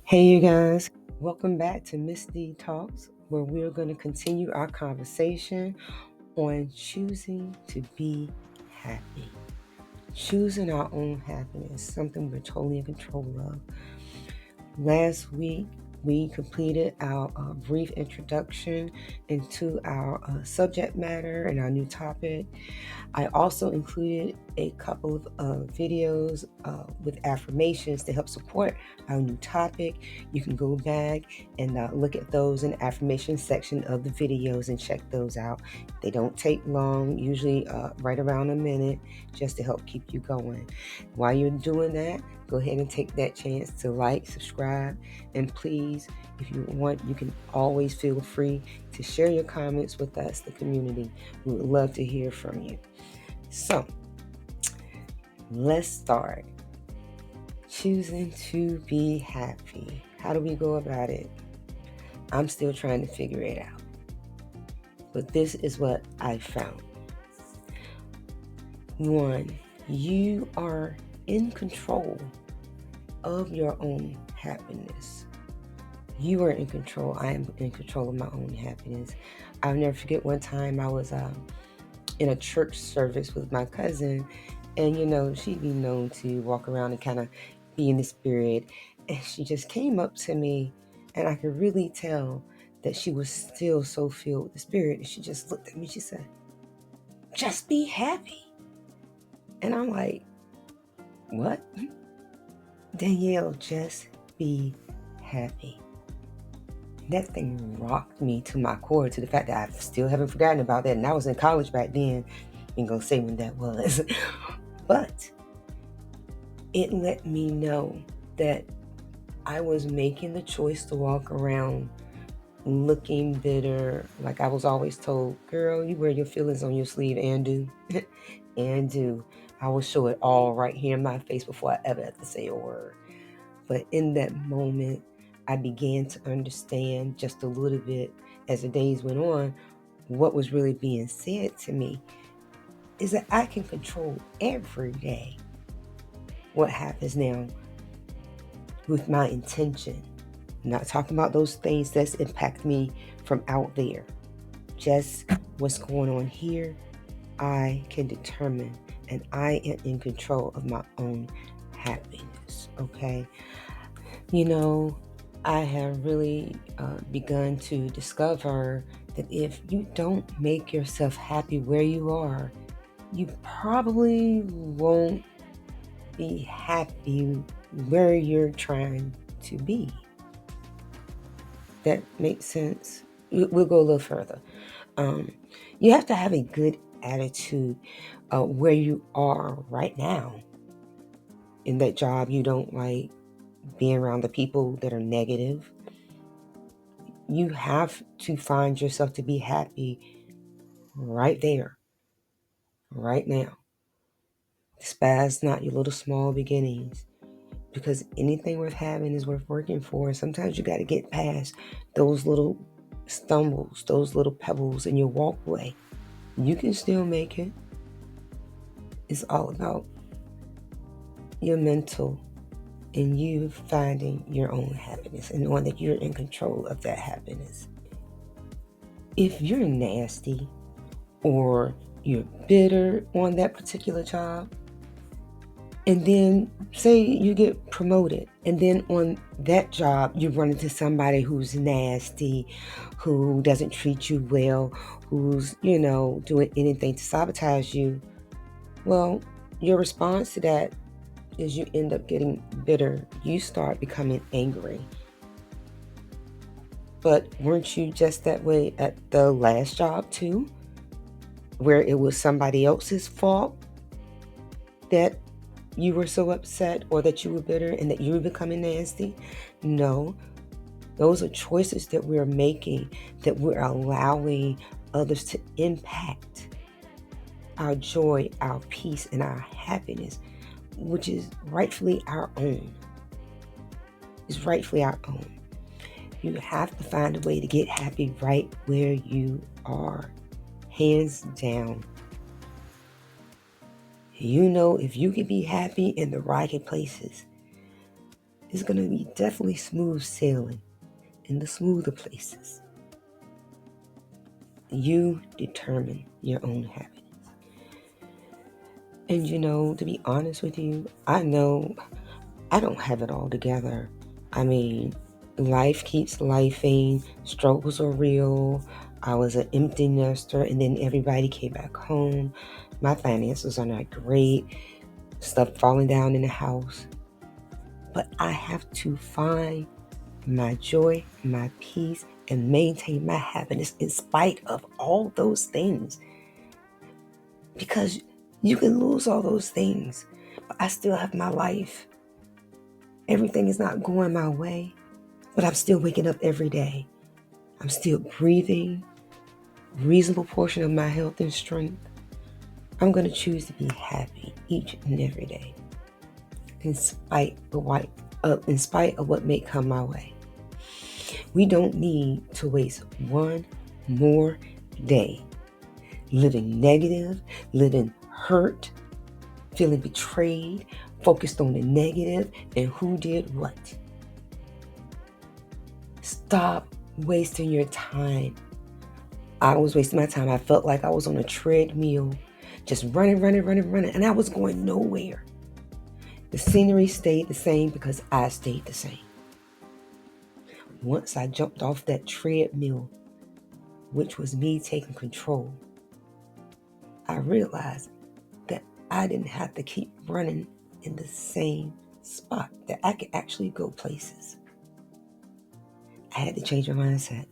Hey, you guys, welcome back to Miss D Talks, where we're going to continue our conversation on choosing to be happy. Choosing our own happiness, something we're totally in control of. Last week, we completed our brief introduction into our subject matter and our new topic. I also included a couple of videos with affirmations to help support our new topic. You can go back and look at those in the affirmation section of the videos and check those out. They don't take long, usually right around a minute, just to help keep you going. While you're doing that, go ahead and take that chance to like, subscribe, and please, if you want, you can always feel free to share your comments with us, the community. We would love to hear from you. So, let's start. Choosing to be happy. How do we go about it? I'm still trying to figure it out. But this is what I found. One, you are in control of your own happiness. You are in control. I am in control of my own happiness. I'll never forget one time I was in a church service with my cousin, and she'd be known to walk around and kind of be in the spirit. And she just came up to me, and I could really tell that she was still so filled with the spirit. And she just looked at me. She said, "Just be happy." And I'm like, "What?" "Danielle, just be happy." That thing rocked me to my core, to the fact that I still haven't forgotten about that. And I was in college back then. Ain't gonna say when that was. But it let me know that I was making the choice to walk around looking bitter. Like I was always told, "Girl, you wear your feelings on your sleeve and do." And do. I will show it all right here in my face before I ever have to say a word. But in that moment, I began to understand just a little bit as the days went on what was really being said to me is that I can control every day what happens now with my intention. I'm not talking about those things that's impact me from out there. Just what's going on here, I can determine, and I am in control of my own happiness. Okay. I have really begun to discover that if you don't make yourself happy where you are, you probably won't be happy where you're trying to be. That makes sense. We'll go a little further. You have to have a good attitude where you are right now. In that job you don't like, being around the people that are negative. You have to find yourself to be happy right there, right now. Despise not your little small beginnings, because anything worth having is worth working for. And sometimes you got to get past those little stumbles, those little pebbles in your walkway. You can still make it. It's all about your mental and you finding your own happiness and knowing that you're in control of that happiness. If you're nasty or you're bitter on that particular job, and then say you get promoted, and then on that job you run into somebody who's nasty, who doesn't treat you well, who's, doing anything to sabotage you, well, your response to that is you end up getting bitter. You start becoming angry. But weren't you just that way at the last job too? Where it was somebody else's fault that you were so upset, or that you were bitter and that you were becoming nasty? No. Those are choices that we're making, that we're allowing others to impact our joy, our peace, and our happiness, which is rightfully our own. It's rightfully our own. You have to find a way to get happy right where you are. Hands down. If you can be happy in the right places, It's going to be definitely smooth sailing in the smoother places. You determine your own happiness. And to be honest with you, I know I don't have it all together. I mean, life keeps lifing, struggles are real. I was an empty nester, and then everybody came back home. My finances are not great, stuff falling down in the house. But I have to find my joy, my peace, and maintain my happiness in spite of all those things. Because you can lose all those things, but I still have my life. Everything is not going my way, but I'm still waking up every day. I'm still breathing, reasonable portion of my health and strength. I'm going to choose to be happy each and every day, in spite of what may come my way. We don't need to waste one more day living negative, living hurt, feeling betrayed, focused on the negative and who did what. Stop wasting your time. I was wasting my time. I felt like I was on a treadmill, just running, and I was going nowhere. The scenery stayed the same because I stayed the same. Once I jumped off that treadmill, which was me taking control, I realized that I didn't have to keep running in the same spot, that I could actually go places. I had to change my mindset.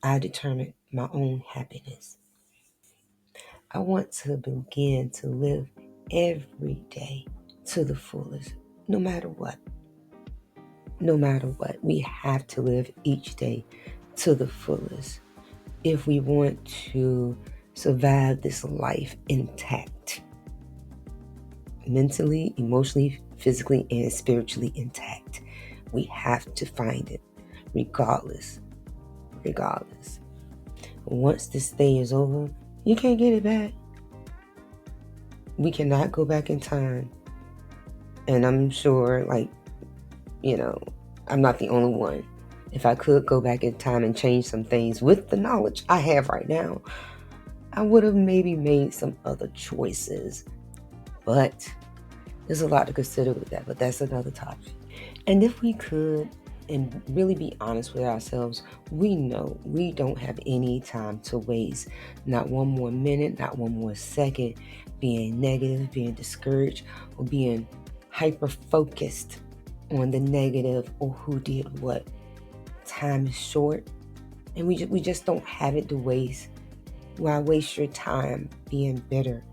I determined my own happiness. I want to begin to live every day to the fullest, no matter what. No matter what, we have to live each day to the fullest if we want to survive this life intact. Mentally, emotionally, physically, and spiritually intact. We have to find it, regardless. Once this day is over, you can't get it back. We cannot go back in time. And I'm sure, I'm not the only one. If I could go back in time and change some things with the knowledge I have right now, I would have maybe made some other choices. But there's a lot to consider with that, but that's another topic. And if we could, and really be honest with ourselves, we know we don't have any time to waste. Not one more minute, not one more second being negative, being discouraged, or being hyper-focused on the negative or who did what. Time is short, and we just don't have it to waste. Why waste your time being bitter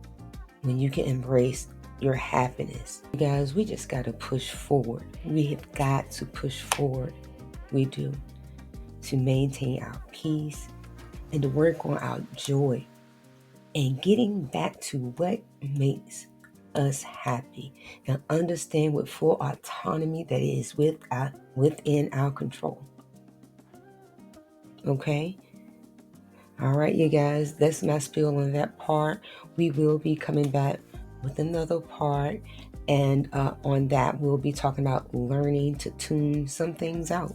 when you can embrace your happiness? You guys, we just got to push forward. We have got to push forward. We do. To maintain our peace and to work on our joy and getting back to what makes us happy and understand with full autonomy that it is within our control. Okay? All right, you guys, that's my spiel on that part. We will be coming back with another part, and on that, we'll be talking about learning to tune some things out.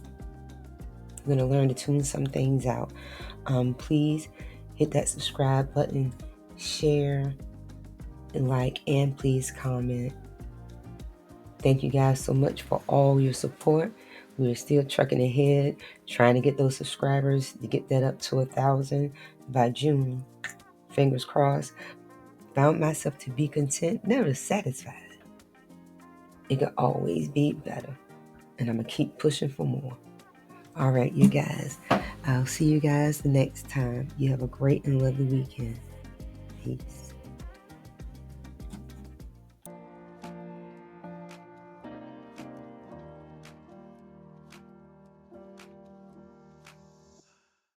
We're going to learn to tune some things out. Please hit that subscribe button, share, and like, and please comment. Thank you guys so much for all your support. We're still trucking ahead, trying to get those subscribers, to get that up to 1,000 by June. Fingers crossed. Found myself to be content, never satisfied. It could always be better. And I'm going to keep pushing for more. All right, you guys. I'll see you guys the next time. You have a great and lovely weekend. Peace.